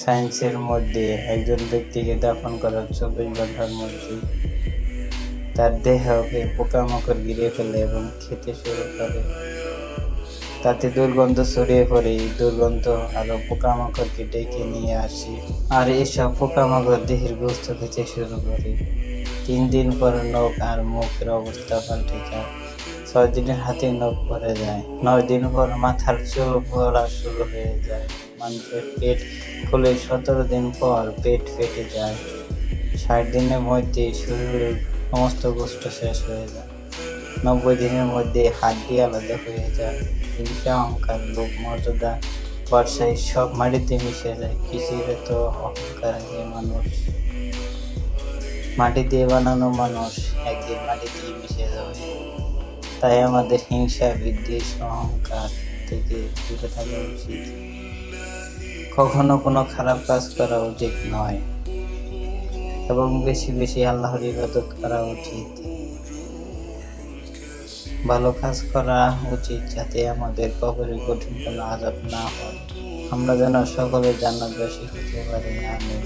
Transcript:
সায়েন্সের মধ্যে একজন ব্যক্তিকে দাফন করার 24 ঘন্টার মধ্যে তার দেহকে পোকামাকড় ঘিরে ফেলে এবং খেতে শুরু করে। তাতে দুর্গন্ধ ছড়িয়ে পড়ে। এই দুর্গন্ধ আরো পোকামাকড়কে ডেকে নিয়ে আসে, আর এসব পোকামাকড় দেহের গোস্ত খেতে শুরু করে। 3 দিন পর নখ আর মুখের অবস্থা পাল্টে যায়। 6 দিনের হাতে নখ পড়ে যায়। 9 দিন পর মাথার চুল পড়া শুরু হয়ে যায়। মানুষের পেট ফুলে 17 দিন পর পেট ফেটে যায়। 60 দিনের মধ্যে শরীরের সমস্ত গোস্ত শেষ হয়ে যায়। 90 দিনের মধ্যে হাড্ডি আলাদা হয়ে যায়। হিংসা, অহংকার, লোভ, মর্যাদা, ব্যবসায় সব মাটিতে মিশে যায়। কিসের এত অহংকার এই মানুষ? মাটি দিয়ে বানানো মানুষ একদিন মাটিতেই মিশে যাবে। তাই আমাদের হিংসা, বিদ্বেষ, অহংকার থেকে দূরে থাকা উচিত। কখনো কোনো খারাপ কাজ করা উচিত নয় এবং বেশি বেশি আল্লাহর ইবাদত করা উচিত। ভালো কাজ করা উচিত যাতে আমাদের কবরে কঠিন কোনো আযাব না হয়। আমরা যেন সকলে জান্নাতবাসী হতে পারি। আমিন।